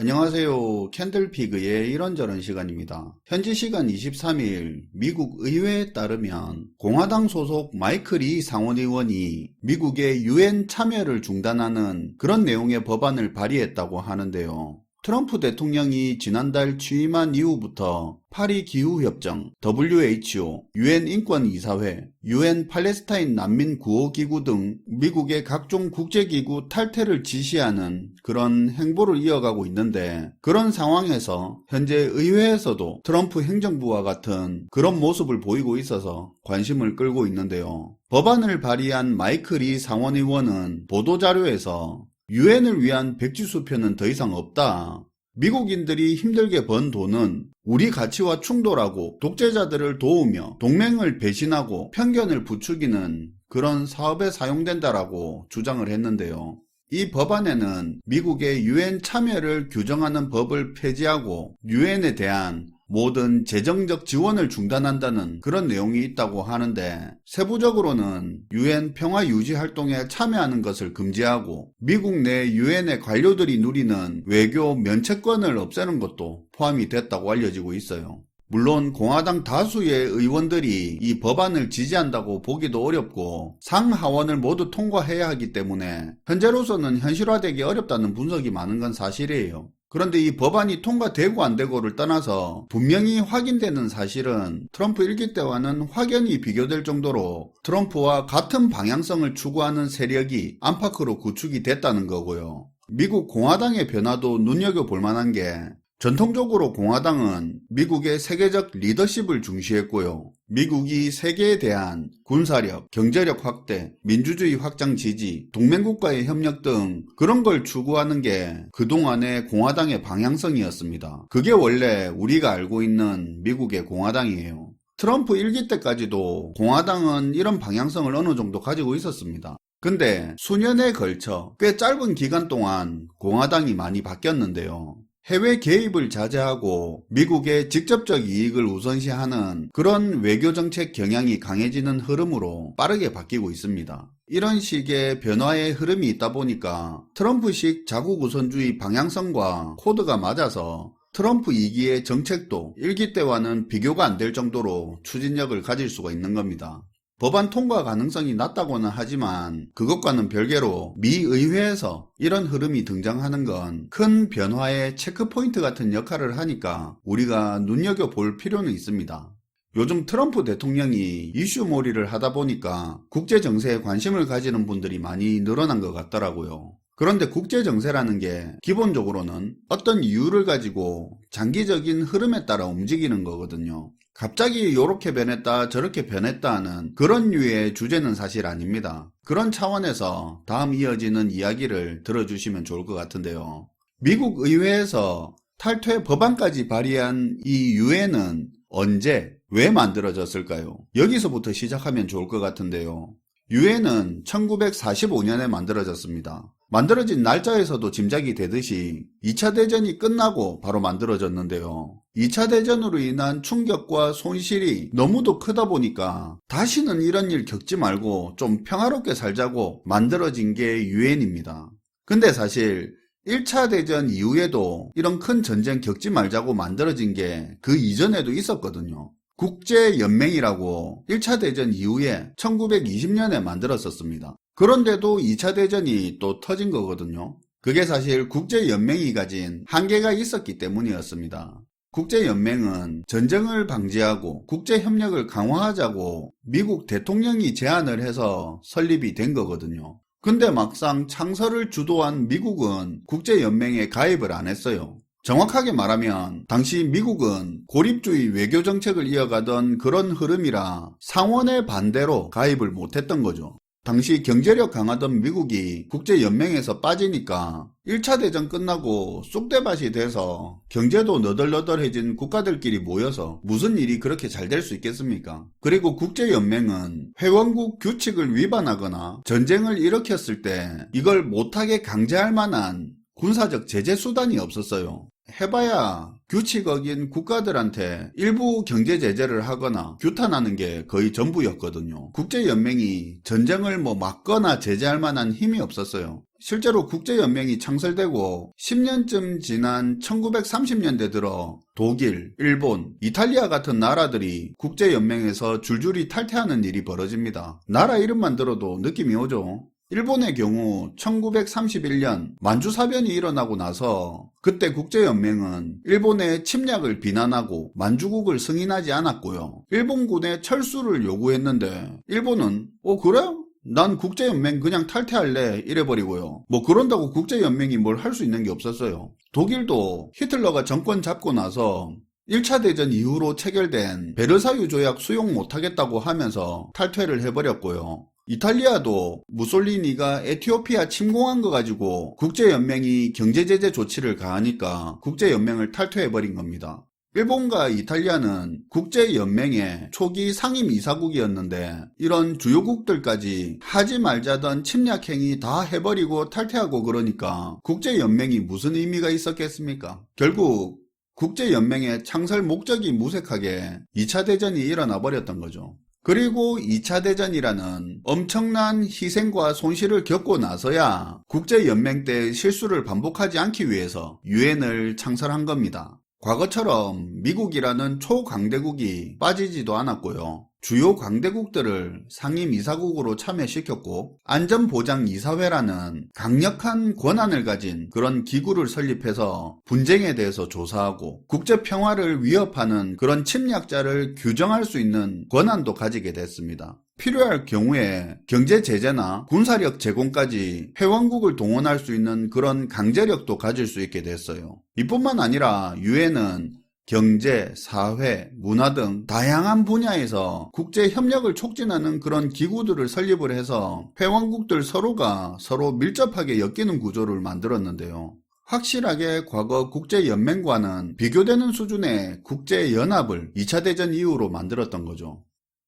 안녕하세요. 캔들피그의 이런저런 시간입니다. 현지 시간 23일 미국 의회에 따르면 공화당 소속 마이클 리 상원의원이 미국의 유엔 참여를 중단하는 그런 내용의 법안을 발의했다고 하는데요. 트럼프 대통령이 지난달 취임한 이후부터 파리 기후협정, WHO, 유엔 인권이사회, 유엔 팔레스타인 난민 구호기구 등 미국의 각종 국제기구 탈퇴를 지시하는 그런 행보를 이어가고 있는데, 그런 상황에서 현재 의회에서도 트럼프 행정부와 같은 그런 모습을 보이고 있어서 관심을 끌고 있는데요. 법안을 발의한 마이클 리 상원의원은 보도자료에서 유엔을 위한 백지수표는 더 이상 없다. 미국인들이 힘들게 번 돈은 우리 가치와 충돌하고 독재자들을 도우며 동맹을 배신하고 편견을 부추기는 그런 사업에 사용된다라고 주장을 했는데요. 이 법안에는 미국의 유엔 참여를 규정하는 법을 폐지하고 유엔에 대한 모든 재정적 지원을 중단한다는 그런 내용이 있다고 하는데, 세부적으로는 유엔 평화 유지 활동에 참여하는 것을 금지하고 미국 내 유엔의 관료들이 누리는 외교 면책권을 없애는 것도 포함이 됐다고 알려지고 있어요. 물론 공화당 다수의 의원들이 이 법안을 지지한다고 보기도 어렵고 상하원을 모두 통과해야 하기 때문에 현재로서는 현실화되기 어렵다는 분석이 많은 건 사실이에요. 그런데 이 법안이 통과되고 안 되고를 떠나서 분명히 확인되는 사실은 트럼프 1기 때와는 확연히 비교될 정도로 트럼프와 같은 방향성을 추구하는 세력이 안팎으로 구축이 됐다는 거고요. 미국 공화당의 변화도 눈여겨볼 만한 게, 전통적으로 공화당은 미국의 세계적 리더십을 중시했고요. 미국이 세계에 대한 군사력, 경제력 확대, 민주주의 확장 지지, 동맹국가의 협력 등 그런 걸 추구하는 게 그동안의 공화당의 방향성이었습니다. 그게 원래 우리가 알고 있는 미국의 공화당이에요. 트럼프 1기 때까지도 공화당은 이런 방향성을 어느 정도 가지고 있었습니다. 근데 수년에 걸쳐 꽤 짧은 기간 동안 공화당이 많이 바뀌었는데요. 해외 개입을 자제하고 미국의 직접적 이익을 우선시하는 그런 외교정책 경향이 강해지는 흐름으로 빠르게 바뀌고 있습니다. 이런 식의 변화의 흐름이 있다 보니까 트럼프식 자국우선주의 방향성과 코드가 맞아서 트럼프 2기의 정책도 1기 때와는 비교가 안 될 정도로 추진력을 가질 수가 있는 겁니다. 법안 통과 가능성이 낮다고는 하지만 그것과는 별개로 미 의회에서 이런 흐름이 등장하는 건 큰 변화의 체크포인트 같은 역할을 하니까 우리가 눈여겨볼 필요는 있습니다. 요즘 트럼프 대통령이 이슈몰이를 하다 보니까 국제정세에 관심을 가지는 분들이 많이 늘어난 것 같더라고요. 그런데 국제정세라는 게 기본적으로는 어떤 이유를 가지고 장기적인 흐름에 따라 움직이는 거거든요. 갑자기 이렇게 변했다 저렇게 변했다 하는 그런 류의 주제는 사실 아닙니다. 그런 차원에서 다음 이어지는 이야기를 들어주시면 좋을 것 같은데요. 미국 의회에서 탈퇴 법안까지 발의한 이 유엔은 언제, 왜 만들어졌을까요? 여기서부터 시작하면 좋을 것 같은데요. 유엔은 1945년에 만들어졌습니다. 만들어진 날짜에서도 짐작이 되듯이 2차 대전이 끝나고 바로 만들어졌는데요. 2차 대전으로 인한 충격과 손실이 너무도 크다 보니까 다시는 이런 일 겪지 말고 좀 평화롭게 살자고 만들어진 게 유엔입니다. 근데 사실 1차 대전 이후에도 이런 큰 전쟁 겪지 말자고 만들어진 게 그 이전에도 있었거든요. 국제연맹이라고 1차 대전 이후에 1920년에 만들었었습니다. 그런데도 2차 대전이 또 터진 거거든요. 그게 사실 국제연맹이 가진 한계가 있었기 때문이었습니다. 국제연맹은 전쟁을 방지하고 국제협력을 강화하자고 미국 대통령이 제안을 해서 설립이 된 거거든요. 근데 막상 창설을 주도한 미국은 국제연맹에 가입을 안 했어요. 정확하게 말하면 당시 미국은 고립주의 외교정책을 이어가던 그런 흐름이라 상원의 반대로 가입을 못했던 거죠. 당시 경제력 강하던 미국이 국제연맹에서 빠지니까 1차 대전 끝나고 쑥대밭이 돼서 경제도 너덜너덜해진 국가들끼리 모여서 무슨 일이 그렇게 잘 될 수 있겠습니까? 그리고 국제연맹은 회원국 규칙을 위반하거나 전쟁을 일으켰을 때 이걸 못하게 강제할 만한 군사적 제재 수단이 없었어요. 해봐야 규칙 어긴 국가들한테 일부 경제 제재를 하거나 규탄하는 게 거의 전부였거든요. 국제연맹이 전쟁을 막거나 제재할 만한 힘이 없었어요. 실제로 국제연맹이 창설되고 10년쯤 지난 1930년대 들어 독일, 일본, 이탈리아 같은 나라들이 국제연맹에서 줄줄이 탈퇴하는 일이 벌어집니다. 나라 이름만 들어도 느낌이 오죠. 일본의 경우 1931년 만주사변이 일어나고 나서 그때 국제연맹은 일본의 침략을 비난하고 만주국을 승인하지 않았고요. 일본군의 철수를 요구했는데 일본은 그래? 난 국제연맹 그냥 탈퇴할래 이래버리고요. 그런다고 국제연맹이 뭘 할 수 있는 게 없었어요. 독일도 히틀러가 정권 잡고 나서 1차 대전 이후로 체결된 베르사유 조약 수용 못하겠다고 하면서 탈퇴를 해버렸고요. 이탈리아도 무솔리니가 에티오피아 침공한 거 가지고 국제연맹이 경제제재 조치를 가하니까 국제연맹을 탈퇴해버린 겁니다. 일본과 이탈리아는 국제연맹의 초기 상임이사국이었는데 이런 주요국들까지 하지 말자던 침략행위 다 해버리고 탈퇴하고 그러니까 국제연맹이 무슨 의미가 있었겠습니까? 결국 국제연맹의 창설 목적이 무색하게 2차 대전이 일어나 버렸던 거죠. 그리고 2차 대전이라는 엄청난 희생과 손실을 겪고 나서야 국제연맹 때 실수를 반복하지 않기 위해서 유엔을 창설한 겁니다. 과거처럼 미국이라는 초강대국이 빠지지도 않았고요. 주요 강대국들을 상임이사국으로 참여시켰고 안전보장이사회라는 강력한 권한을 가진 그런 기구를 설립해서 분쟁에 대해서 조사하고 국제평화를 위협하는 그런 침략자를 규정할 수 있는 권한도 가지게 됐습니다. 필요할 경우에 경제제재나 군사력 제공까지 회원국을 동원할 수 있는 그런 강제력도 가질 수 있게 됐어요. 이뿐만 아니라 유엔은 경제, 사회, 문화 등 다양한 분야에서 국제 협력을 촉진하는 그런 기구들을 설립을 해서 회원국들 서로가 서로 밀접하게 엮이는 구조를 만들었는데요. 확실하게 과거 국제연맹과는 비교되는 수준의 국제연합을 2차 대전 이후로 만들었던 거죠.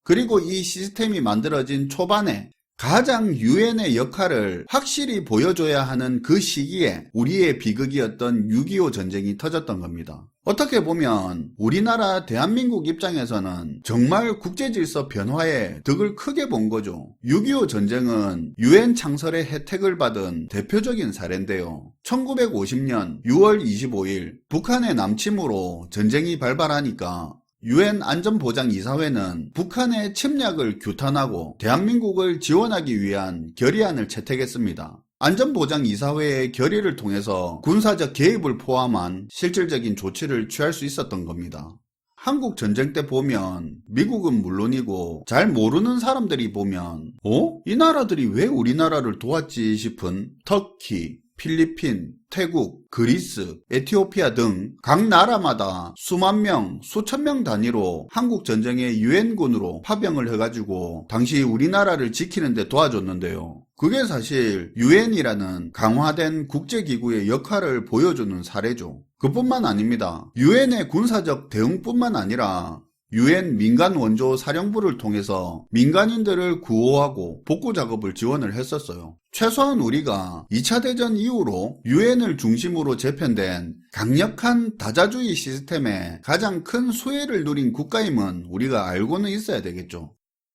그리고 이 시스템이 만들어진 초반에 가장 유엔의 역할을 확실히 보여줘야 하는 그 시기에 우리의 비극이었던 6.25 전쟁이 터졌던 겁니다. 어떻게 보면 우리나라 대한민국 입장에서는 정말 국제질서 변화에 득을 크게 본 거죠. 6.25 전쟁은 유엔 창설의 혜택을 받은 대표적인 사례인데요. 1950년 6월 25일 북한의 남침으로 전쟁이 발발하니까 유엔 안전보장이사회는 북한의 침략을 규탄하고 대한민국을 지원하기 위한 결의안을 채택했습니다. 안전보장이사회의 결의를 통해서 군사적 개입을 포함한 실질적인 조치를 취할 수 있었던 겁니다. 한국 전쟁 때 보면 미국은 물론이고 잘 모르는 사람들이 보면 이 나라들이 왜 우리나라를 도왔지 싶은 터키, 필리핀, 태국, 그리스, 에티오피아 등 각 나라마다 수만 명, 수천 명 단위로 한국 전쟁에 유엔군으로 파병을 해가지고 당시 우리나라를 지키는 데 도와줬는데요. 그게 사실 유엔이라는 강화된 국제기구의 역할을 보여주는 사례죠. 그뿐만 아닙니다. 유엔의 군사적 대응뿐만 아니라 유엔 민간 원조 사령부를 통해서 민간인들을 구호하고 복구 작업을 지원을 했었어요. 최소한 우리가 2차 대전 이후로 유엔을 중심으로 재편된 강력한 다자주의 시스템에 가장 큰 수혜를 누린 국가임은 우리가 알고는 있어야 되겠죠.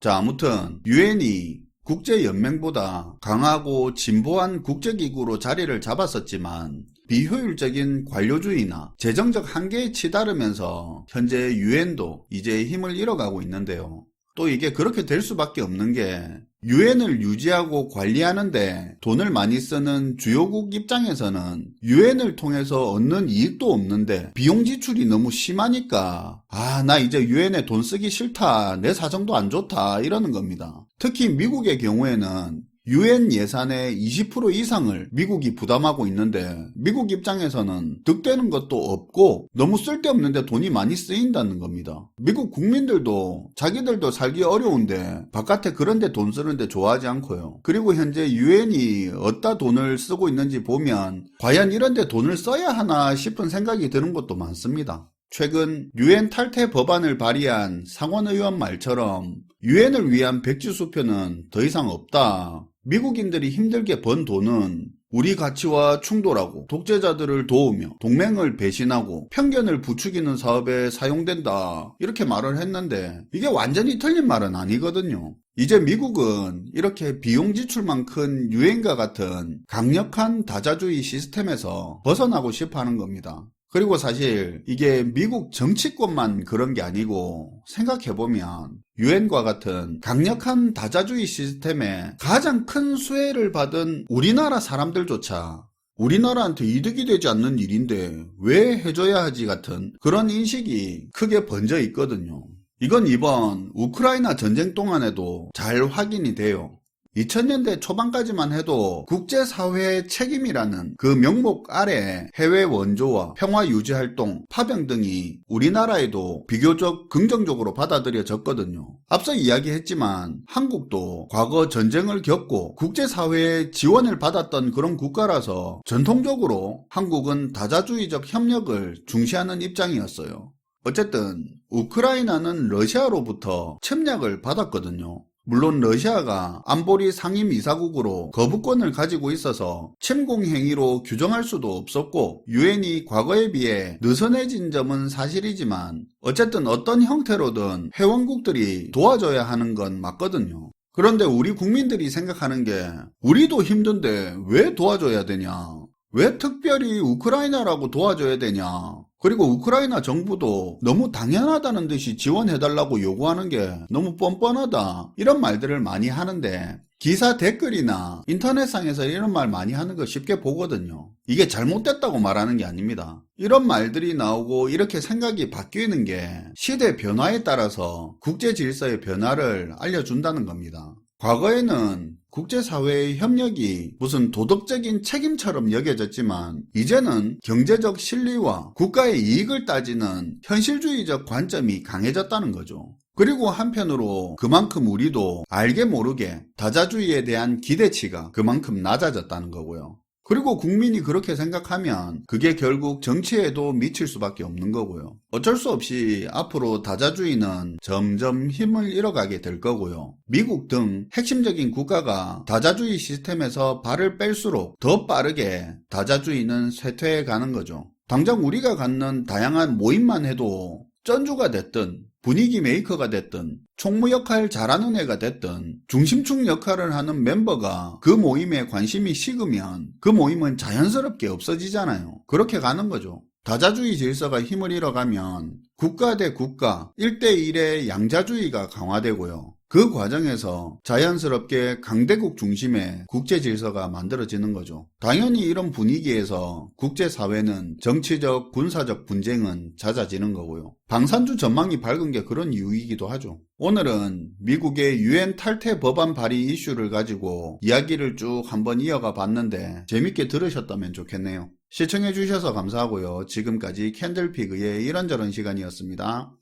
자, 아무튼 유엔이 국제연맹보다 강하고 진보한 국제기구로 자리를 잡았었지만 비효율적인 관료주의나 재정적 한계에 치달으면서 현재 유엔도 이제 힘을 잃어가고 있는데요. 또 이게 그렇게 될 수밖에 없는 게 유엔을 유지하고 관리하는데 돈을 많이 쓰는 주요국 입장에서는 유엔을 통해서 얻는 이익도 없는데 비용 지출이 너무 심하니까 나 이제 유엔에 돈 쓰기 싫다, 내 사정도 안 좋다 이러는 겁니다. 특히 미국의 경우에는 유엔 예산의 20% 이상을 미국이 부담하고 있는데 미국 입장에서는 득되는 것도 없고 너무 쓸데없는데 돈이 많이 쓰인다는 겁니다. 미국 국민들도 자기들도 살기 어려운데 바깥에 그런데 돈 쓰는데 좋아하지 않고요. 그리고 현재 유엔이 어디다 돈을 쓰고 있는지 보면 과연 이런데 돈을 써야 하나 싶은 생각이 드는 것도 많습니다. 최근 유엔 탈퇴 법안을 발의한 상원의원 말처럼 유엔을 위한 백지수표는 더 이상 없다. 미국인들이 힘들게 번 돈은 우리 가치와 충돌하고 독재자들을 도우며 동맹을 배신하고 편견을 부추기는 사업에 사용된다. 이렇게 말을 했는데 이게 완전히 틀린 말은 아니거든요. 이제 미국은 이렇게 비용 지출만 큰 유엔과 같은 강력한 다자주의 시스템에서 벗어나고 싶어 하는 겁니다. 그리고 사실 이게 미국 정치권만 그런 게 아니고 생각해보면 유엔과 같은 강력한 다자주의 시스템에 가장 큰 수혜를 받은 우리나라 사람들조차 우리나라한테 이득이 되지 않는 일인데 왜 해줘야 하지 같은 그런 인식이 크게 번져 있거든요. 이건 이번 우크라이나 전쟁 동안에도 잘 확인이 돼요. 2000년대 초반까지만 해도 국제사회의 책임이라는 그 명목 아래 해외 원조와 평화유지활동, 파병 등이 우리나라에도 비교적 긍정적으로 받아들여졌거든요. 앞서 이야기했지만 한국도 과거 전쟁을 겪고 국제사회의 지원을 받았던 그런 국가라서 전통적으로 한국은 다자주의적 협력을 중시하는 입장이었어요. 어쨌든 우크라이나는 러시아로부터 침략을 받았거든요. 물론 러시아가 안보리 상임이사국으로 거부권을 가지고 있어서 침공 행위로 규정할 수도 없었고 유엔이 과거에 비해 느슨해진 점은 사실이지만 어쨌든 어떤 형태로든 회원국들이 도와줘야 하는 건 맞거든요. 그런데 우리 국민들이 생각하는 게 우리도 힘든데 왜 도와줘야 되냐? 왜 특별히 우크라이나라고 도와줘야 되냐? 그리고 우크라이나 정부도 너무 당연하다는 듯이 지원해달라고 요구하는 게 너무 뻔뻔하다. 이런 말들을 많이 하는데 기사 댓글이나 인터넷상에서 이런 말 많이 하는 거 쉽게 보거든요. 이게 잘못됐다고 말하는 게 아닙니다. 이런 말들이 나오고 이렇게 생각이 바뀌는 게 시대 변화에 따라서 국제 질서의 변화를 알려준다는 겁니다. 과거에는 국제사회의 협력이 무슨 도덕적인 책임처럼 여겨졌지만 이제는 경제적 실리와 국가의 이익을 따지는 현실주의적 관점이 강해졌다는 거죠. 그리고 한편으로 그만큼 우리도 알게 모르게 다자주의에 대한 기대치가 그만큼 낮아졌다는 거고요. 그리고 국민이 그렇게 생각하면 그게 결국 정치에도 미칠 수밖에 없는 거고요. 어쩔 수 없이 앞으로 다자주의는 점점 힘을 잃어가게 될 거고요. 미국 등 핵심적인 국가가 다자주의 시스템에서 발을 뺄수록 더 빠르게 다자주의는 쇠퇴해 가는 거죠. 당장 우리가 갖는 다양한 모임만 해도 쩐주가 됐든 분위기 메이커가 됐든 총무 역할 잘하는 애가 됐든 중심축 역할을 하는 멤버가 그 모임에 관심이 식으면 그 모임은 자연스럽게 없어지잖아요. 그렇게 가는 거죠. 다자주의 질서가 힘을 잃어가면 국가 대 국가 1대1의 양자주의가 강화되고요. 그 과정에서 자연스럽게 강대국 중심의 국제 질서가 만들어지는 거죠. 당연히 이런 분위기에서 국제사회는 정치적, 군사적 분쟁은 잦아지는 거고요. 방산주 전망이 밝은 게 그런 이유이기도 하죠. 오늘은 미국의 유엔 탈퇴 법안 발의 이슈를 가지고 이야기를 쭉 한번 이어가 봤는데 재밌게 들으셨다면 좋겠네요. 시청해주셔서 감사하고요. 지금까지 캔들피그의 이런저런 시간이었습니다.